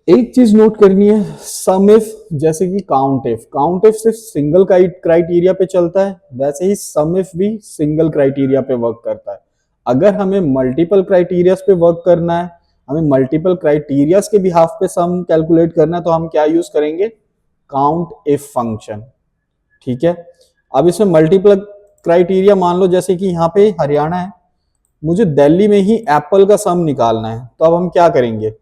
एक चीज नोट करनी है, सम इफ जैसे कि काउंट इफ सिर्फ सिंगल क्राइटेरिया पे चलता है, वैसे ही सम इफ भी सिंगल क्राइटेरिया पे वर्क करता है। अगर हमें मल्टीपल क्राइटेरियाज पे वर्क करना है, हमें मल्टीपल क्राइटेरियाज के बिहाफ पे सम कैलकुलेट करना है, तो हम क्या यूज करेंगे, काउंट इफ फंक्शन। ठीक है, अब इसमें मल्टीपल क्राइटेरिया मान लो जैसे कि यहाँ पे हरियाणा है, मुझे दिल्ली में ही एप्पल का सम निकालना है, तो अब हम क्या करेंगे,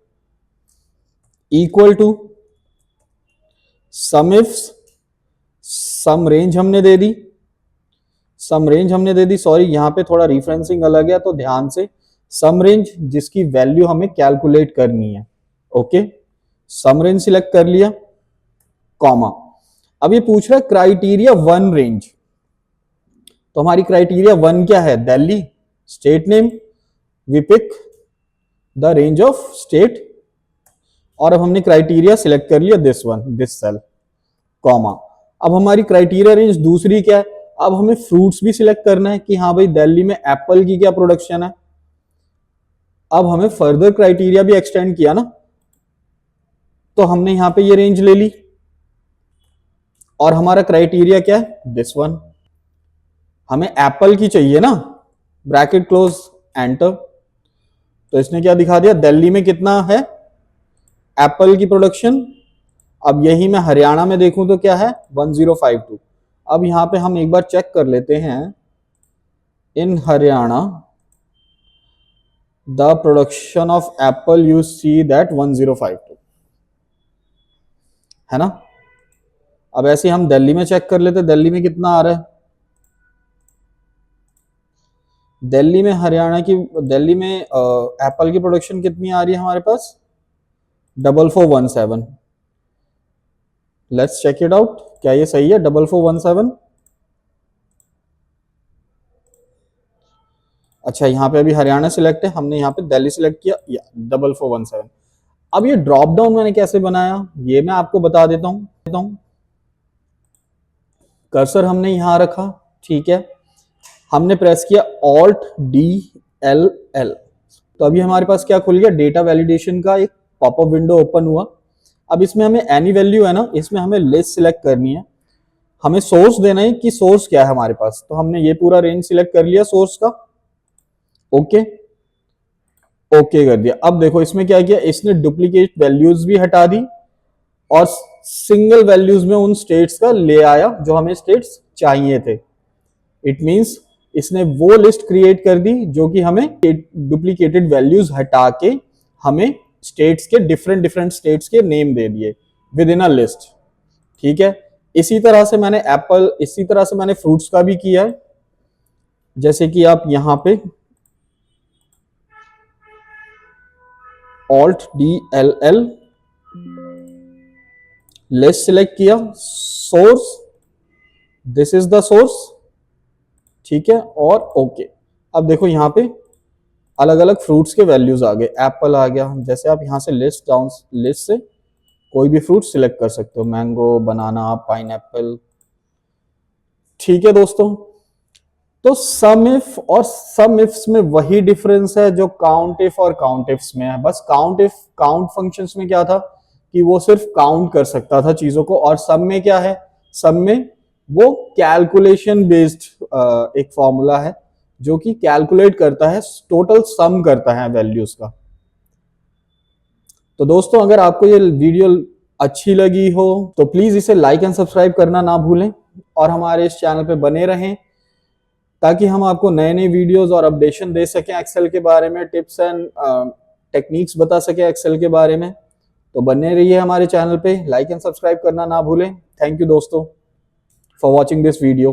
equal to sum if, sum range हमने दे दी, सॉरी यहां पे थोड़ा रिफरेंसिंग अलग है तो ध्यान से, सम रेंज जिसकी वैल्यू हमें कैलकुलेट करनी है। ओके, सम रेंज सिलेक्ट कर लिया, कॉमा। अब ये पूछ रहा है क्राइटेरिया वन रेंज, तो हमारी क्राइटेरिया वन क्या है, Delhi, state name, we pick the range of state, और अब हमने क्राइटेरिया सिलेक्ट कर लिया this one, this cell, comma. अब हमारी क्राइटेरिया रेंज दूसरी क्या है, अब हमें फ्रूट्स भी सिलेक्ट करना है कि हाँ भाई दिल्ली में एप्पल की क्या प्रोडक्शन है। अब हमें फर्दर क्राइटेरिया भी एक्सटेंड किया ना, तो हमने यहां पे ये रेंज ले ली, और हमारा क्राइटेरिया क्या है, दिस वन। हमें एप्पल की चाहिए ना, ब्रैकेट क्लोज, एंटर। तो इसने क्या दिखा दिया, दिल्ली में कितना है एप्पल की प्रोडक्शन। अब यही मैं हरियाणा में देखूं तो क्या है, 1052। अब यहां पे हम एक बार चेक कर लेते हैं, in Haryana the production of apple you see that 1052 है ना। अब ऐसे हम दिल्ली में चेक कर लेते, दिल्ली में कितना आ रहा है, दिल्ली में हरियाणा की, दिल्ली में एप्पल की प्रोडक्शन कितनी आ रही है हमारे पास, 4417। लेट्स चेक इट आउट, क्या ये सही है 4417। अच्छा, यहाँ पे अभी हरियाणा सिलेक्ट है, हमने यहाँ पे दिल्ली सिलेक्ट किया, या 4417। अब ये ड्रॉप डाउन मैंने कैसे बनाया, ये मैं आपको बता देता हूं। कर्सर हमने यहां रखा, ठीक है, हमने प्रेस किया ऑल्ट डी एल एल, तो अभी हमारे पास क्या खुल गया, डेटा वैलिडेशन का एक पॉपअप विंडो ओपन हुआ। अब इसमें हमें एनी वैल्यू है ना, इसमें हमें लिस्ट सिलेक्ट करनी है, हमें सोर्स देना है कि सोर्स क्या है हमारे पास, तो हमने ये पूरा रेंज सिलेक्ट कर लिया सोर्स का। ओके, ओके कर दिया। अब देखो इसमें क्या किया, इसने डुप्लीकेट वैल्यूज भी हटा दी, और सिंगल वैल्यूज में उन स्टेट्स का ले आया जो हमें स्टेट्स चाहिए थे। इट मींस इसने वो लिस्ट क्रिएट कर दी जो कि हमें डुप्लीकेटेड वैल्यूज हटा के हमें स्टेट्स के डिफरेंट डिफरेंट स्टेट्स के नेम दे दिए विद इन अ लिस्ट। ठीक है, इसी तरह से मैंने फ्रूट्स का भी किया है, जैसे कि आप यहां पे alt D L L list select किया, source, this is the source, ठीक है, और ओके। अब देखो यहाँ पे अलग अलग फ्रूट्स के वैल्यूज आ गए, एप्पल आ गया, जैसे आप यहाँ से लिस्ट से कोई भी फ्रूट सिलेक्ट कर सकते हो, मैंगो, बनाना, पाइनएप्पल। ठीक है दोस्तों, तो सम इफ और सम इफ्स में वही डिफरेंस है जो काउंट इफ और काउंट इफ्स में है। बस काउंट फंक्शंस में क्या था कि वो सिर्फ काउंट कर सकता था चीजों को, और सम में क्या है, सम में वो कैलकुलेशन बेस्ड एक फॉर्मूला है जो कि कैलकुलेट करता है, टोटल सम करता है वैल्यूज का। तो दोस्तों अगर आपको ये वीडियो अच्छी लगी हो तो प्लीज इसे लाइक एंड सब्सक्राइब करना ना भूलें, और हमारे इस चैनल पे बने रहें ताकि हम आपको नए नए वीडियोस और अपडेशन दे सकें एक्सेल के बारे में, टिप्स एंड टेक्निक्स बता सकें एक्सेल के बारे में। तो बने रहिए हमारे चैनल पे, लाइक एंड सब्सक्राइब करना ना भूलें। थैंक यू दोस्तों फॉर वॉचिंग दिस वीडियो।